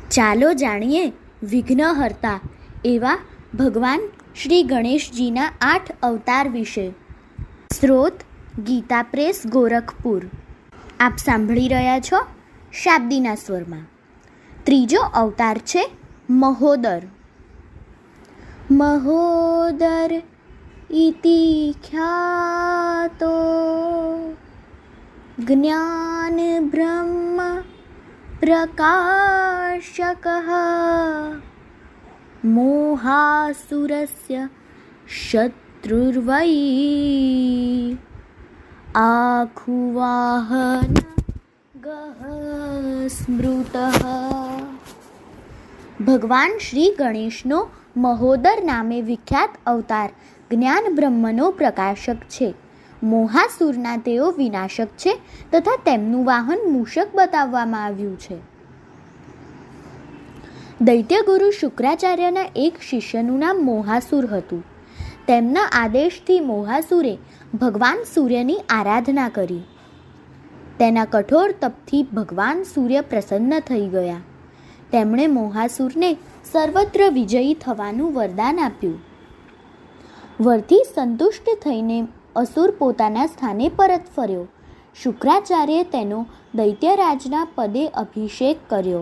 ચાલો જાણીએ વિઘ્નહર્તા એવા ભગવાન શ્રી ગણેશજીના 8 અવતાર વિશે. સ્ત્રોત ગીતા પ્રેસ, ગોરખપુર. આપ સાંભળી રહ્યા છો શાબ્દીના સ્વરમાં. ત્રીજો અવતાર છે મહોદર. મહોદર ઇતિ ખ્યાતો જ્ઞાન બ્રહ્મ પ્રકાશકઃ મોહાસુરસ્ય શત્રુર્વૈ આખુવાહન ગહ સ્મૃતઃ. ભગવાન શ્રી ગણેશનો મહોદર નામે વિખ્યાત અવતાર જ્ઞાન બ્રહ્મનો પ્રકાશક છે. મોહાસુરના તેઓ વિનાશક છે તથા તેમનું વાહન મૂષક બતાવવામાં આવ્યું છે. દૈત્યગુરુ શુક્રાચાર્યના એક શિષ્યનું નામ મોહાસુર હતું. તેમના આદેશથી મોહાસુરે ભગવાન સૂર્યની આરાધના કરી. તેના કઠોર તપથી ભગવાન સૂર્ય પ્રસન્ન થઈ ગયા. તેમણે મોહાસુરને સર્વત્ર વિજયી થવાનું વરદાન આપ્યું. વરથી સંતુષ્ટ થઈને અસુર પોતાના સ્થાને પરત ફર્યો. શુક્રાચાર્યે તેનો દૈત્યરાજના પદે અભિષેક કર્યો.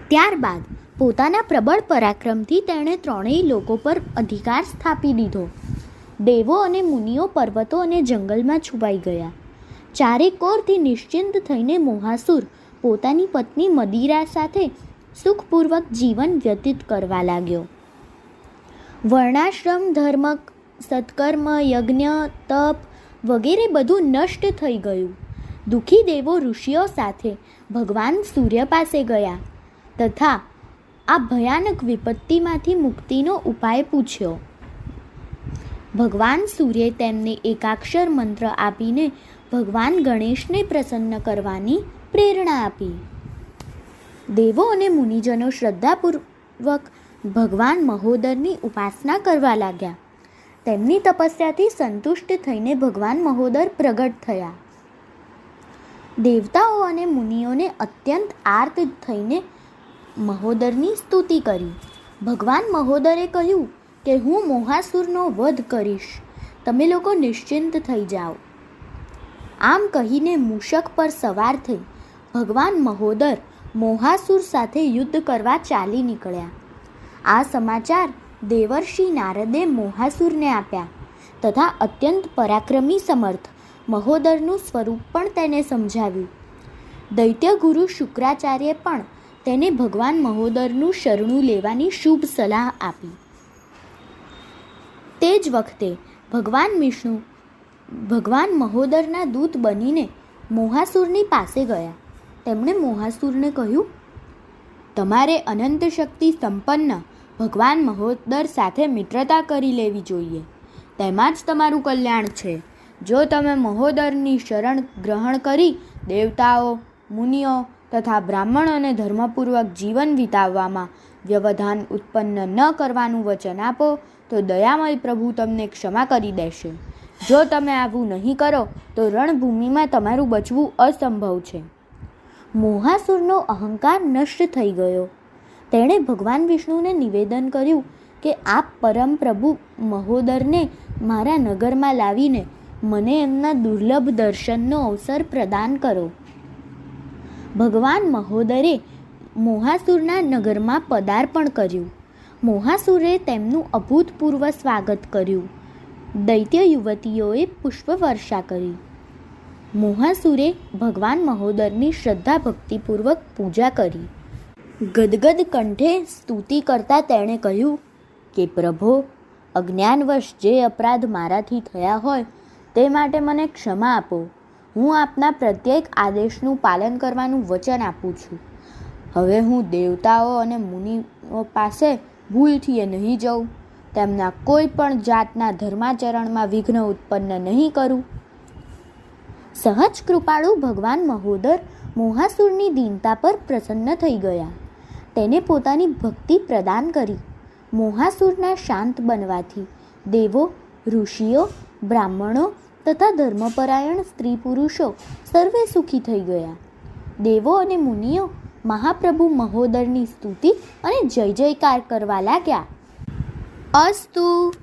ત્યારબાદ પોતાના પ્રબળ પરાક્રમથી તેણે ત્રણેય લોકો પર અધિકાર સ્થાપી દીધો. દેવો અને મુનિઓ પર્વતો અને જંગલમાં છુપાઈ ગયા. ચારે કોરથી નિશ્ચિંત થઈને મોહાસુર પોતાની પત્ની મદિરા સાથે સુખપૂર્વક જીવન વ્યતીત કરવા લાગ્યો. વર્ણાશ્રમ, ધર્મ, સત્કર્મ, યજ્ઞ, તપ વગેરે બધું નષ્ટ થઈ ગયું. દુઃખી દેવો ઋષિઓ સાથે ભગવાન સૂર્ય પાસે ગયા તથા આ ભયાનક વિપત્તિમાંથી મુક્તિનો ઉપાય પૂછ્યો. ભગવાન સૂર્યે તેમને એકાક્ષર મંત્ર આપીને ભગવાન ગણેશને પ્રસન્ન કરવાની પ્રેરણા આપી. દેવો અને મુનિજનો શ્રદ્ધાપૂર્વક ભગવાન મહોદરની ઉપાસના કરવા લાગ્યા. તેમની તપસ્યાથી સંતુષ્ટ થઈને ભગવાન મહોદર પ્રગટ થયા. દેવતાઓ અને મુનિઓને અત્યંત આર્ત થઈને મહોદરની સ્તુતિ કરી. ભગવાન મહોદરે કહ્યું કે હું મોહાસુરનો વધ કરીશ, તમે લોકો નિશ્ચિંત થઈ જાઓ. આમ કહીને મૂષક પર સવાર થઈ ભગવાન મહોદર મોહાસુર સાથે યુદ્ધ કરવા ચાલી નીકળ્યા. આ સમાચાર દેવર્ષિ નારદે મોહાસુરને આપ્યા તથા અત્યંત પરાક્રમી સમર્થ મહોદરનું સ્વરૂપ પણ તેને સમજાવ્યું. દૈત્ય ગુરુ શુક્રાચાર્ય પણ તેને ભગવાન મહોદરનું શરણું લેવાની શુભ સલાહ આપી. તે જ વખતે ભગવાન વિષ્ણુ ભગવાન મહોદરના દૂત બનીને મોહાસુરની પાસે ગયા. તેમણે મોહાસુરને કહ્યું, તમારે અનંત શક્તિ સંપન્ન ભગવાન મહોદર સાથે મિત્રતા કરી લેવી જોઈએ. તેમાં જ તમારું કલ્યાણ છે. જો તમે મહોદરની શરણ ગ્રહણ કરી દેવતાઓ, મુનિઓ તથા બ્રાહ્મણોને ધર્મપૂર્વક જીવન વિતાવવામાં વ્યવધાન ઉત્પન્ન ન કરવાનું વચન આપો તો દયામય પ્રભુ તમને ક્ષમા કરી દેશે. જો તમે આવું નહીં કરો તો રણભૂમિમાં તમારું બચવું અસંભવ છે. મોહાસુરનો અહંકાર નષ્ટ થઈ ગયો. તેણે ભગવાન વિષ્ણુને નિવેદન કર્યું કે આપ પરમ પ્રભુ મહોદરને મારા નગરમાં લાવીને મને એમના દુર્લભ દર્શનનો અવસર પ્રદાન કરો. ભગવાન મહોદરે મોહાસુરના નગરમાં પદાર્પણ કર્યું. મોહાસુરે તેમનું અભૂતપૂર્વ સ્વાગત કર્યું. દૈત્ય યુવતીઓએ પુષ્પવર્ષા કરી. મોહાસુરે ભગવાન મહોદરની શ્રદ્ધા ભક્તિપૂર્વક પૂજા કરી. ગદગદ કંઠે સ્તુતિ કરતા તેણે કહ્યું કે પ્રભો, અજ્ઞાનવશ જે અપરાધ મારાથી થયા હોય તે માટે મને ક્ષમા આપો. હું આપના પ્રત્યેક આદેશનું પાલન કરવાનું વચન આપું છું. હવે હું દેવતાઓ અને મુનિઓ પાસે ભૂલથી નહીં જાઉં. તેમના કોઈ પણ જાતના ધર્માચરણમાં વિઘ્ન ઉત્પન્ન નહીં કરું. સહજ કૃપાળુ ભગવાન મહોદર મોહાસુરની દીનતા પર પ્રસન્ન થઈ ગયા. તેને પોતાની ભક્તિ પ્રદાન કરી. મોહાસુરના શાંત બનવાથી દેવો, ઋષિઓ, બ્રાહ્મણો તથા ધર્મપરાયણ સ્ત્રી પુરુષો સર્વે સુખી થઈ ગયા. દેવો અને મુનિઓ મહાપ્રભુ મહોદરની સ્તુતિ અને જય જયકાર કરવા લાગ્યા. અસ્તુ.